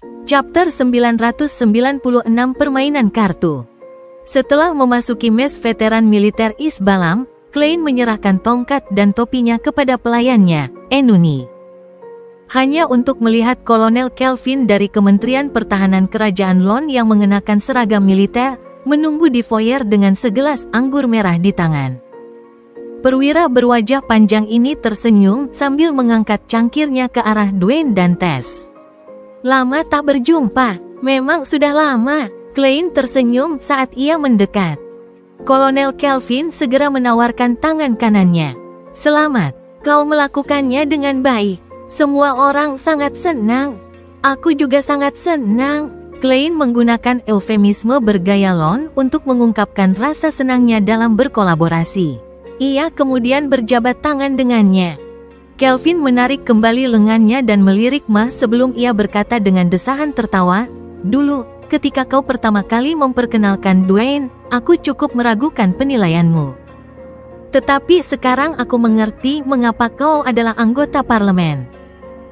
Chapter 996 Permainan Kartu. Setelah memasuki mes veteran militer Isbalam, Klein menyerahkan tongkat dan topinya kepada pelayannya, Enuni. Hanya untuk melihat Kolonel Kelvin dari Kementerian Pertahanan Kerajaan Lon yang mengenakan seragam militer, menunggu di foyer dengan segelas anggur merah di tangan. Perwira berwajah panjang ini tersenyum sambil mengangkat cangkirnya ke arah Dwayne dan Tess. Lama tak berjumpa, memang sudah lama, Klein tersenyum saat ia mendekat. Kolonel Kelvin segera menawarkan tangan kanannya. Selamat, kau melakukannya dengan baik. Semua orang sangat senang. Aku juga sangat senang. Klein menggunakan eufemisme bergaya Lon untuk mengungkapkan rasa senangnya dalam berkolaborasi. Ia kemudian berjabat tangan dengannya. Kelvin menarik kembali lengannya dan melirik Ma sebelum ia berkata dengan desahan tertawa, "Dulu, ketika kau pertama kali memperkenalkan Dwayne, aku cukup meragukan penilaianmu. Tetapi sekarang aku mengerti mengapa kau adalah anggota parlemen."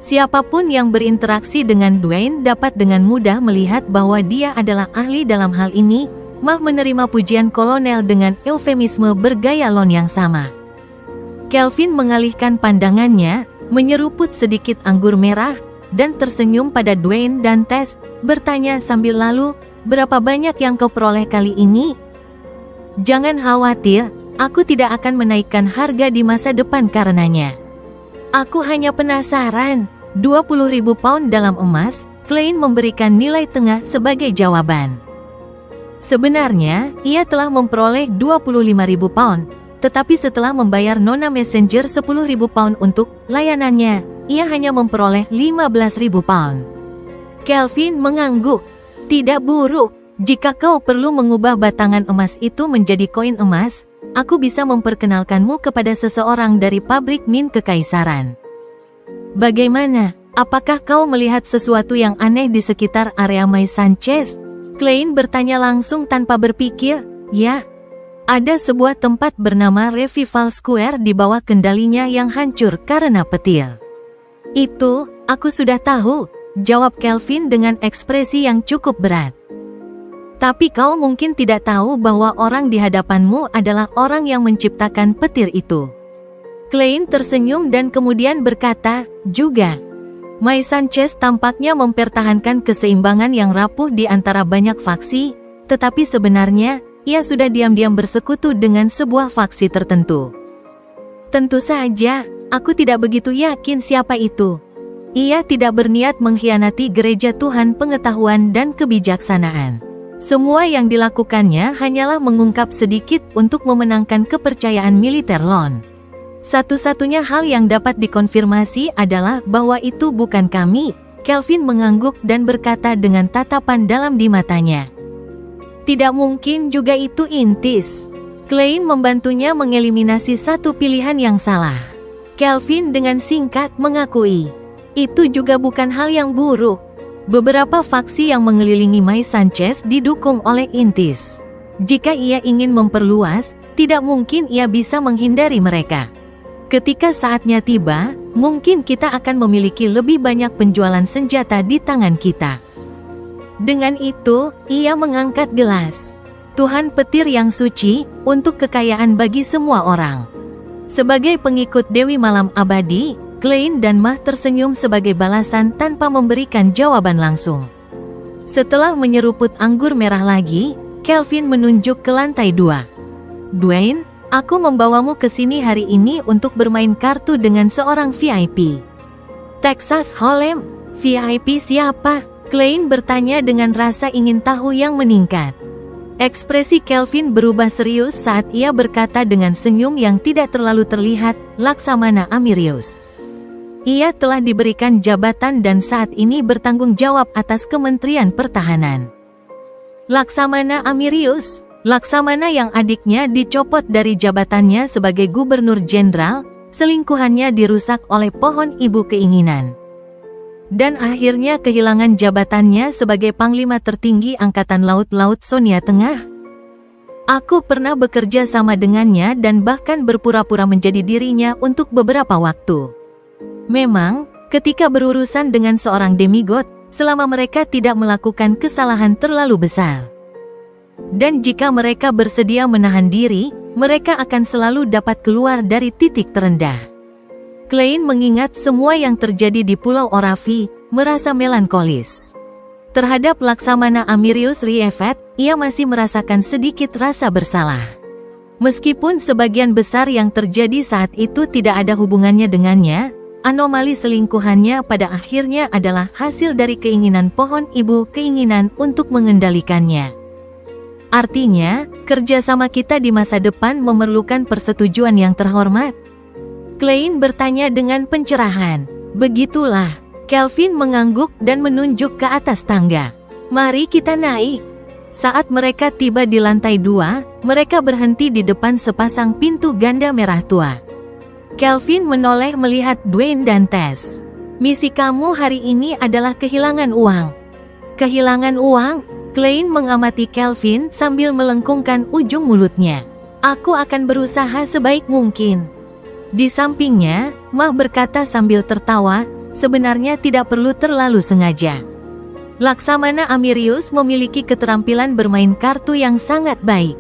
Siapapun yang berinteraksi dengan Dwayne dapat dengan mudah melihat bahwa dia adalah ahli dalam hal ini. Ma menerima pujian kolonel dengan eufemisme bergaya Lon yang sama. Kelvin mengalihkan pandangannya, menyeruput sedikit anggur merah, dan tersenyum pada Dwayne dan Tess, bertanya sambil lalu, "Berapa banyak yang kau peroleh kali ini?" "Jangan khawatir, aku tidak akan menaikkan harga di masa depan karenanya. Aku hanya penasaran." 20.000 pound dalam emas, Klein memberikan nilai tengah sebagai jawaban. Sebenarnya, ia telah memperoleh 25.000 pound, tetapi setelah membayar Nona Messenger 10.000 pound untuk layanannya, ia hanya memperoleh 15.000 pound. Kelvin mengangguk. "Tidak buruk. Jika kau perlu mengubah batangan emas itu menjadi koin emas, aku bisa memperkenalkanmu kepada seseorang dari pabrik Min Kekaisaran." "Bagaimana? Apakah kau melihat sesuatu yang aneh di sekitar area May Sanchez?" Klein bertanya langsung tanpa berpikir. "Ya. Ada sebuah tempat bernama Revival Square di bawah kendalinya yang hancur karena petir." "Itu, aku sudah tahu," jawab Kelvin dengan ekspresi yang cukup berat. "Tapi kau mungkin tidak tahu bahwa orang di hadapanmu adalah orang yang menciptakan petir itu." Klein tersenyum dan kemudian berkata, "Juga." May Sanchez tampaknya mempertahankan keseimbangan yang rapuh di antara banyak faksi, tetapi sebenarnya, ia sudah diam-diam bersekutu dengan sebuah faksi tertentu. "Tentu saja, aku tidak begitu yakin siapa itu. Ia tidak berniat mengkhianati gereja Tuhan pengetahuan dan kebijaksanaan. Semua yang dilakukannya hanyalah mengungkap sedikit untuk memenangkan kepercayaan militer Lon. Satu-satunya hal yang dapat dikonfirmasi adalah bahwa itu bukan kami." Kelvin mengangguk dan berkata dengan tatapan dalam di matanya. "Tidak mungkin juga itu Intis." Klein membantunya mengeliminasi satu pilihan yang salah. Kelvin dengan singkat mengakui, "Itu juga bukan hal yang buruk. Beberapa faksi yang mengelilingi May Sanchez didukung oleh Intis. Jika ia ingin memperluas, tidak mungkin ia bisa menghindari mereka. Ketika saatnya tiba, mungkin kita akan memiliki lebih banyak penjualan senjata di tangan kita." Dengan itu, ia mengangkat gelas. "Tuhan petir yang suci, untuk kekayaan bagi semua orang." Sebagai pengikut Dewi Malam Abadi, Klein dan Ma tersenyum sebagai balasan tanpa memberikan jawaban langsung. Setelah menyeruput anggur merah lagi, Kelvin menunjuk ke lantai 2. "Dwayne, aku membawamu ke sini hari ini untuk bermain kartu dengan seorang VIP." "Texas Hold'em? VIP siapa?" Klein bertanya dengan rasa ingin tahu yang meningkat. Ekspresi Kelvin berubah serius saat ia berkata dengan senyum yang tidak terlalu terlihat, "Laksamana Amirius. Ia telah diberikan jabatan dan saat ini bertanggung jawab atas Kementerian Pertahanan." "Laksamana Amirius? Laksamana yang adiknya dicopot dari jabatannya sebagai gubernur jenderal, selingkuhannya dirusak oleh pohon ibu keinginan, dan akhirnya kehilangan jabatannya sebagai panglima tertinggi Angkatan Laut Sonia Tengah? Aku pernah bekerja sama dengannya dan bahkan berpura-pura menjadi dirinya untuk beberapa waktu. Memang, ketika berurusan dengan seorang demigod, selama mereka tidak melakukan kesalahan terlalu besar. Dan jika mereka bersedia menahan diri, mereka akan selalu dapat keluar dari titik terendah. Klein mengingat semua yang terjadi di Pulau Orafi, merasa melankolis. Terhadap Laksamana Amirius Riefet, ia masih merasakan sedikit rasa bersalah. Meskipun sebagian besar yang terjadi saat itu tidak ada hubungannya dengannya, anomali selingkuhannya pada akhirnya adalah hasil dari keinginan pohon ibu, keinginan untuk mengendalikannya. Artinya, kerjasama kita di masa depan memerlukan persetujuan yang terhormat. Klein bertanya dengan pencerahan. Begitulah. Kelvin mengangguk dan menunjuk ke atas tangga. Mari kita naik. Saat mereka tiba di lantai 2, mereka berhenti di depan sepasang pintu ganda merah tua. Kelvin menoleh melihat Dwayne dan Tess. Misi kamu hari ini adalah kehilangan uang. Kehilangan uang? Klein mengamati Kelvin sambil melengkungkan ujung mulutnya. Aku akan berusaha sebaik mungkin. Di sampingnya, Mah berkata sambil tertawa, sebenarnya tidak perlu terlalu sengaja. Laksamana Amirius memiliki keterampilan bermain kartu yang sangat baik.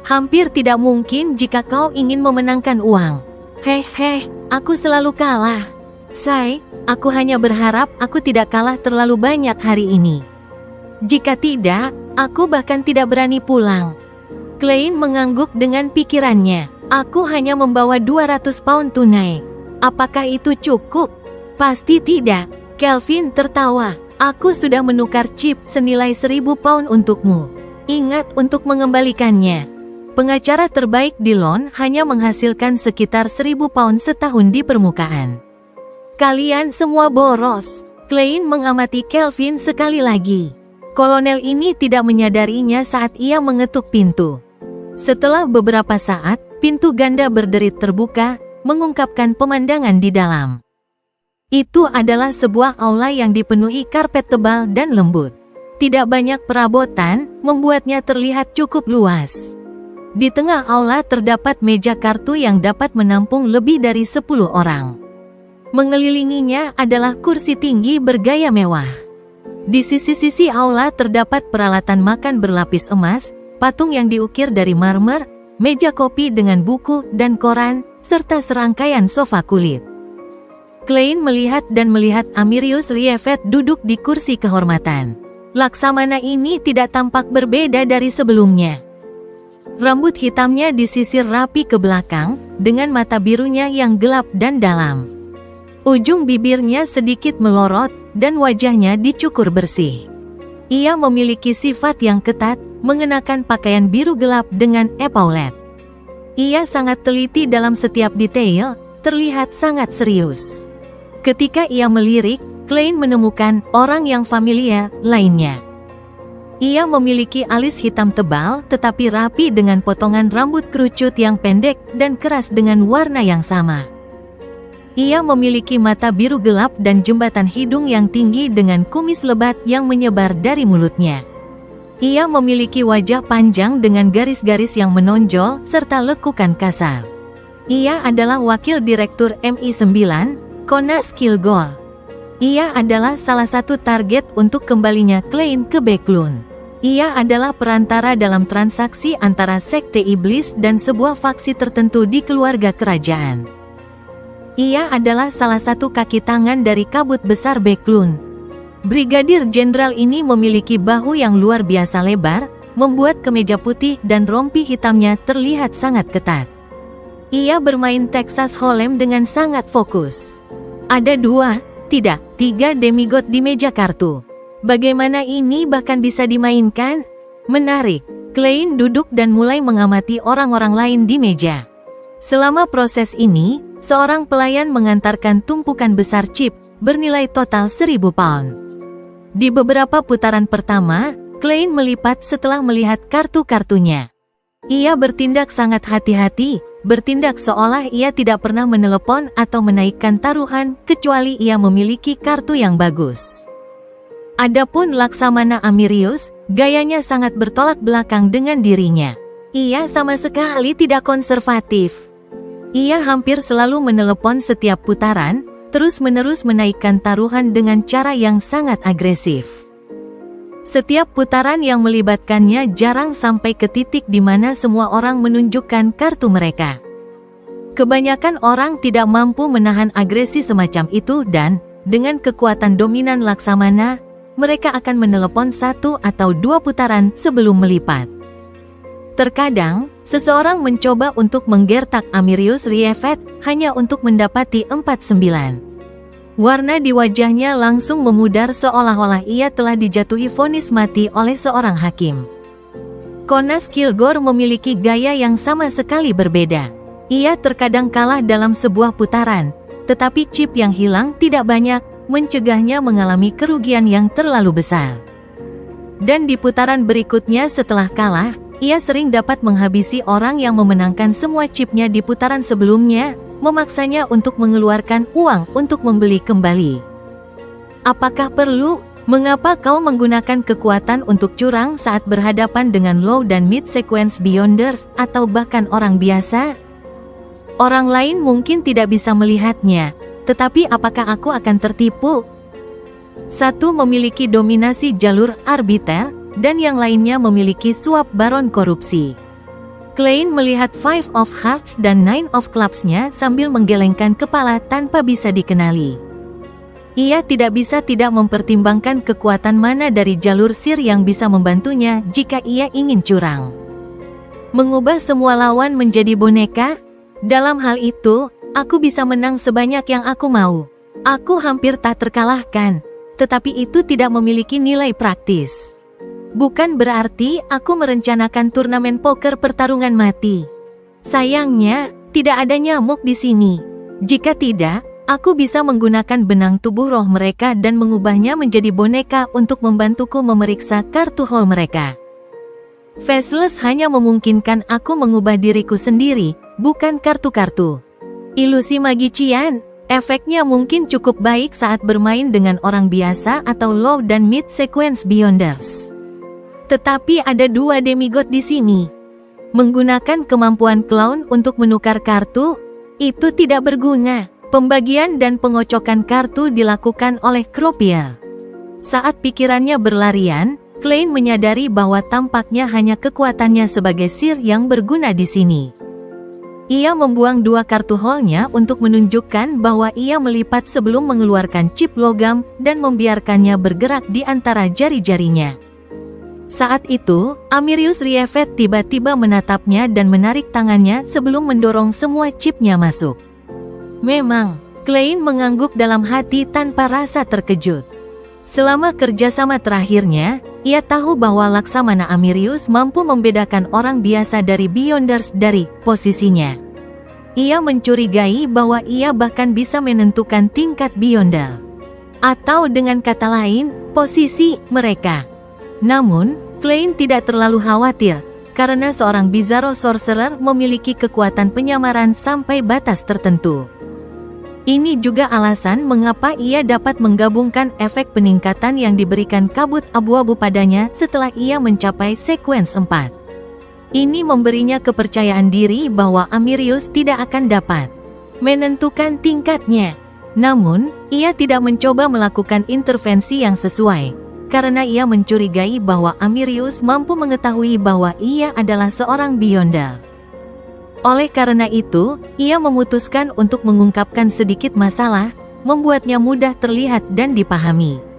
Hampir tidak mungkin jika kau ingin memenangkan uang. Heh, aku selalu kalah. Say, aku hanya berharap aku tidak kalah terlalu banyak hari ini. Jika tidak, aku bahkan tidak berani pulang. Klein mengangguk dengan pikirannya. Aku hanya membawa 200 pound tunai. Apakah itu cukup? Pasti tidak. Kelvin tertawa. Aku sudah menukar chip senilai 1000 pound untukmu. Ingat untuk mengembalikannya. Pengacara terbaik di Lon hanya menghasilkan sekitar 1000 pound setahun di permukaan. Kalian semua boros. Klein mengamati Kelvin sekali lagi. Kolonel ini tidak menyadarinya saat ia mengetuk pintu. Setelah beberapa saat, pintu ganda berderit terbuka, mengungkapkan pemandangan di dalam. Itu adalah sebuah aula yang dipenuhi karpet tebal dan lembut. Tidak banyak perabotan, membuatnya terlihat cukup luas. Di tengah aula terdapat meja kartu yang dapat menampung lebih dari 10 orang. Mengelilinginya adalah kursi tinggi bergaya mewah. Di sisi-sisi aula terdapat peralatan makan berlapis emas, patung yang diukir dari marmer, meja kopi dengan buku dan koran, serta serangkaian sofa kulit. Klein melihat Amirius Riefet duduk di kursi kehormatan. Laksamana ini tidak tampak berbeda dari sebelumnya. Rambut hitamnya disisir rapi ke belakang, dengan mata birunya yang gelap dan dalam. Ujung bibirnya sedikit melorot, dan wajahnya dicukur bersih. Ia memiliki sifat yang ketat, mengenakan pakaian biru gelap dengan epaulet. Ia sangat teliti dalam setiap detail, terlihat sangat serius. Ketika ia melirik, Klein menemukan orang yang familiar lainnya. Ia memiliki alis hitam tebal tetapi rapi dengan potongan rambut kerucut yang pendek dan keras dengan warna yang sama. Ia memiliki mata biru gelap dan jembatan hidung yang tinggi dengan kumis lebat yang menyebar dari mulutnya. Ia memiliki wajah panjang dengan garis-garis yang menonjol serta lekukan kasar. Ia adalah wakil direktur MI9, Konas Kilgore. Ia adalah salah satu target untuk kembalinya Klein ke Backlund. Ia adalah perantara dalam transaksi antara Sekte Iblis dan sebuah faksi tertentu di keluarga kerajaan. Ia adalah salah satu kaki tangan dari kabut besar Backlund. Brigadir Jenderal ini memiliki bahu yang luar biasa lebar, membuat kemeja putih dan rompi hitamnya terlihat sangat ketat. Ia bermain Texas Hold'em dengan sangat fokus. Ada 3 demigod di meja kartu. Bagaimana ini bahkan bisa dimainkan? Menarik. Klein duduk dan mulai mengamati orang-orang lain di meja. Selama proses ini, seorang pelayan mengantarkan tumpukan besar chip, bernilai total 1000 pound. Di beberapa putaran pertama, Klein melipat setelah melihat kartu-kartunya. Ia bertindak sangat hati-hati, bertindak seolah ia tidak pernah menelepon atau menaikkan taruhan kecuali ia memiliki kartu yang bagus. Adapun Laksamana Amirius, gayanya sangat bertolak belakang dengan dirinya. Ia sama sekali tidak konservatif. Ia hampir selalu menelepon setiap putaran, terus-menerus menaikkan taruhan dengan cara yang sangat agresif. Setiap putaran yang melibatkannya jarang sampai ke titik di mana semua orang menunjukkan kartu mereka. Kebanyakan orang tidak mampu menahan agresi semacam itu dan, dengan kekuatan dominan Laksamana, mereka akan menelepon 1 atau 2 putaran sebelum melipat. Terkadang, seseorang mencoba untuk menggertak Amirius Rievet hanya untuk mendapati 49. Warna di wajahnya langsung memudar seolah-olah ia telah dijatuhi vonis mati oleh seorang hakim. Konas Kilgore memiliki gaya yang sama sekali berbeda. Ia terkadang kalah dalam sebuah putaran, tetapi chip yang hilang tidak banyak, mencegahnya mengalami kerugian yang terlalu besar. Dan di putaran berikutnya setelah kalah, ia sering dapat menghabisi orang yang memenangkan semua chipnya di putaran sebelumnya, memaksanya untuk mengeluarkan uang untuk membeli kembali. Apakah perlu? Mengapa kau menggunakan kekuatan untuk curang saat berhadapan dengan low dan mid sequence beyonders atau bahkan orang biasa? Orang lain mungkin tidak bisa melihatnya, tetapi apakah aku akan tertipu? Satu memiliki dominasi jalur arbiter, dan yang lainnya memiliki suap baron korupsi. Klein melihat Five of Hearts dan Nine of Clubs-nya sambil menggelengkan kepala tanpa bisa dikenali. Ia tidak bisa tidak mempertimbangkan kekuatan mana dari jalur sir yang bisa membantunya jika ia ingin curang. Mengubah semua lawan menjadi boneka? Dalam hal itu, aku bisa menang sebanyak yang aku mau. Aku hampir tak terkalahkan, tetapi itu tidak memiliki nilai praktis. Bukan berarti aku merencanakan turnamen poker pertarungan mati. Sayangnya, tidak ada nyamuk di sini. Jika tidak, aku bisa menggunakan benang tubuh roh mereka dan mengubahnya menjadi boneka untuk membantuku memeriksa kartu hall mereka. Faceless hanya memungkinkan aku mengubah diriku sendiri, bukan kartu-kartu. Ilusi magician, efeknya mungkin cukup baik saat bermain dengan orang biasa atau low dan mid sequence beyonders. Tetapi ada 2 demigod di sini. Menggunakan kemampuan clown untuk menukar kartu, itu tidak berguna. Pembagian dan pengocokan kartu dilakukan oleh Croupier. Saat pikirannya berlarian, Klein menyadari bahwa tampaknya hanya kekuatannya sebagai sir yang berguna di sini. Ia membuang 2 kartu hall-nya untuk menunjukkan bahwa ia melipat sebelum mengeluarkan chip logam dan membiarkannya bergerak di antara jari-jarinya. Saat itu, Amirius Rievet tiba-tiba menatapnya dan menarik tangannya sebelum mendorong semua chipnya masuk. Memang, Klein mengangguk dalam hati tanpa rasa terkejut. Selama kerjasama terakhirnya, ia tahu bahwa Laksamana Amirius mampu membedakan orang biasa dari beyonders dari posisinya. Ia mencurigai bahwa ia bahkan bisa menentukan tingkat beyonder. Atau dengan kata lain, posisi mereka. Namun, Klein tidak terlalu khawatir, karena seorang Bizarro Sorcerer memiliki kekuatan penyamaran sampai batas tertentu. Ini juga alasan mengapa ia dapat menggabungkan efek peningkatan yang diberikan kabut abu-abu padanya setelah ia mencapai sequence 4. Ini memberinya kepercayaan diri bahwa Amirius tidak akan dapat menentukan tingkatnya. Namun, ia tidak mencoba melakukan intervensi yang sesuai, karena ia mencurigai bahwa Amirius mampu mengetahui bahwa ia adalah seorang beyonder. Oleh karena itu, ia memutuskan untuk mengungkapkan sedikit masalah, membuatnya mudah terlihat dan dipahami.